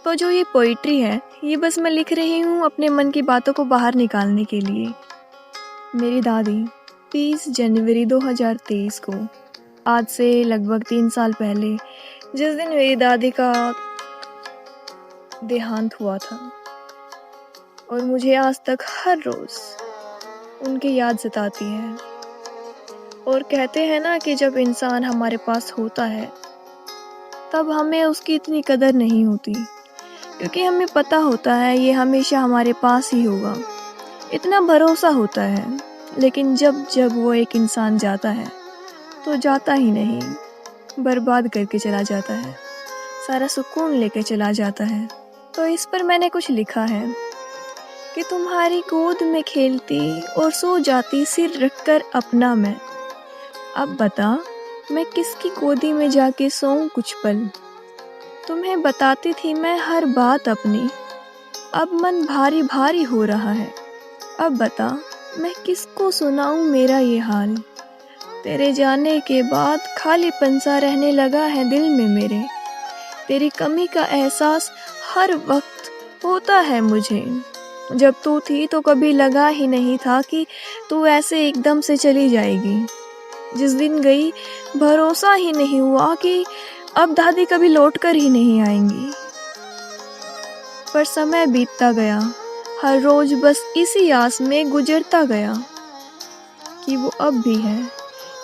तो जो ये पोइट्री है, ये बस मैं लिख रही हूँ अपने मन की बातों को बाहर निकालने के लिए। मेरी दादी 30 जनवरी 2023 को, आज से लगभग 3 साल पहले, जिस दिन मेरी दादी का देहांत हुआ था, और मुझे आज तक हर रोज़ उनकी याद सताती है। और कहते हैं ना कि जब इंसान हमारे पास होता है तब हमें उसकी इतनी कदर नहीं होती, क्योंकि हमें पता होता है ये हमेशा हमारे पास ही होगा, इतना भरोसा होता है। लेकिन जब जब वो एक इंसान जाता है तो जाता ही नहीं, बर्बाद करके चला जाता है, सारा सुकून लेके चला जाता है। तो इस पर मैंने कुछ लिखा है कि तुम्हारी गोद में खेलती और सो जाती सिर रखकर अपना मैं। अब बता मैं किसकी गोदी में जाके सोऊं कुछ पल। तुम्हें बताती थी मैं हर बात अपनी, अब मन भारी भारी हो रहा है। अब बता मैं किसको सुनाऊं मेरा ये हाल। तेरे जाने के बाद खालीपन सा रहने लगा है दिल में मेरे। तेरी कमी का एहसास हर वक्त होता है मुझे। जब तू थी तो कभी लगा ही नहीं था कि तू ऐसे एकदम से चली जाएगी। जिस दिन गई भरोसा ही नहीं हुआ कि अब दादी कभी लौट कर ही नहीं आएंगी। पर समय बीतता गया, हर रोज बस इसी आस में गुजरता गया कि वो अब भी है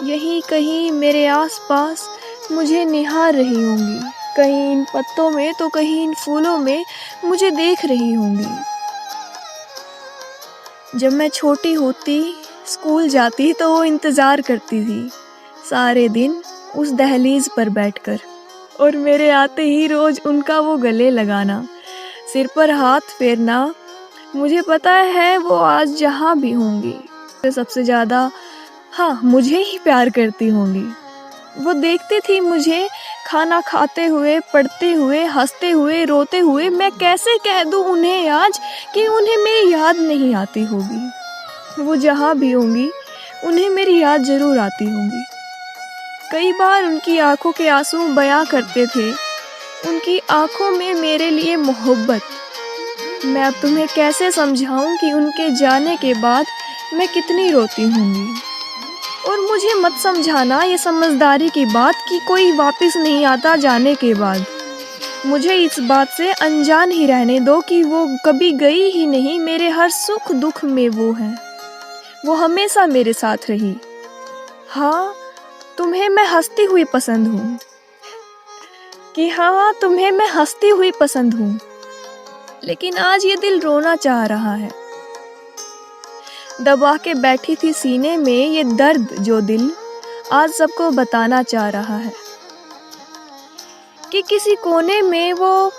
यहीं कहीं मेरे आसपास, मुझे निहार रही होंगी। कहीं इन पत्तों में तो कहीं इन फूलों में मुझे देख रही होंगी। जब मैं छोटी होती स्कूल जाती तो वो इंतज़ार करती थी सारे दिन उस दहलीज पर बैठकर, और मेरे आते ही रोज़ उनका वो गले लगाना, सिर पर हाथ फेरना। मुझे पता है वो आज जहाँ भी होंगी तो सबसे ज़्यादा मुझे ही प्यार करती होंगी। वो देखती थी मुझे खाना खाते हुए, पढ़ते हुए, हंसते हुए, रोते हुए। मैं कैसे कह दूँ उन्हें आज कि उन्हें मेरी याद नहीं आती होगी। वो जहाँ भी होंगी उन्हें मेरी याद ज़रूर आती होगी। कई बार उनकी आंखों के आंसू बयां करते थे, उनकी आंखों में मेरे लिए मोहब्बत। मैं अब तुम्हें कैसे समझाऊं कि उनके जाने के बाद मैं कितनी रोती होंगी। और मुझे मत समझाना ये समझदारी की बात कि कोई वापस नहीं आता जाने के बाद। मुझे इस बात से अनजान ही रहने दो कि वो कभी गई ही नहीं। मेरे हर सुख दुख में वो है, वो हमेशा मेरे साथ रही। हाँ, तुम्हें मैं हंसती हुई पसंद हूँ, कि हाँ तुम्हें मैं हंसती हुई पसंद हूँ। लेकिन आज ये दिल रोना चाह रहा है। दबा के बैठी थी सीने में ये दर्द जो दिल आज सबको बताना चाह रहा है, कि किसी कोने में वो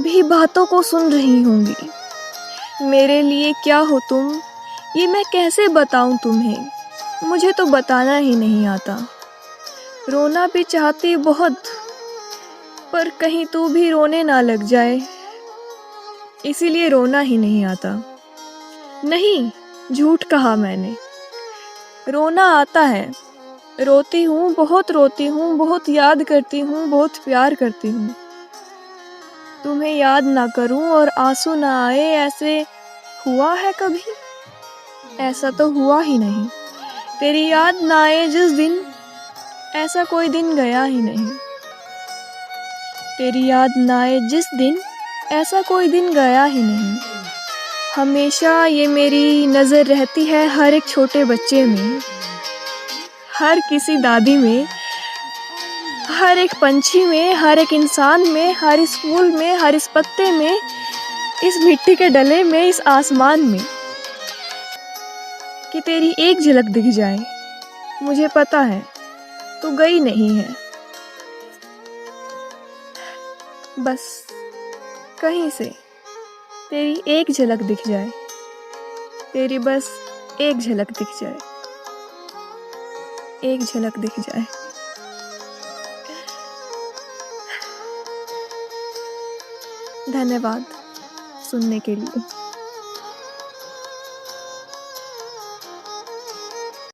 भी बातों को सुन रही होंगी। मेरे लिए क्या हो तुम, ये मैं कैसे बताऊं तुम्हें, मुझे तो बताना ही नहीं आता। रोना भी चाहती बहुत, पर कहीं तू भी रोने ना लग जाए, इसीलिए रोना ही नहीं आता। नहीं, झूठ कहा मैंने, रोना आता है। रोती हूँ, बहुत रोती हूँ, बहुत याद करती हूँ, बहुत प्यार करती हूँ। तुम्हें याद ना करूँ और आंसू ना आए, ऐसे हुआ है कभी? ऐसा तो हुआ ही नहीं। तेरी याद ना आए जिस दिन, ऐसा कोई दिन गया ही नहीं। तेरी याद ना आए जिस दिन, ऐसा कोई दिन गया ही नहीं। हमेशा ये मेरी नज़र रहती है हर एक छोटे बच्चे में, हर किसी दादी में, हर एक पंछी में, हर एक इंसान में, हर इस फूल में, हर इस पत्ते में, इस मिट्टी के डले में, इस आसमान में, कि तेरी एक झलक दिख जाए। मुझे पता है तू गई नहीं है, बस कहीं से तेरी एक झलक दिख जाए, तेरी बस एक झलक दिख जाए, एक झलक दिख जाए। धन्यवाद सुनने के लिए।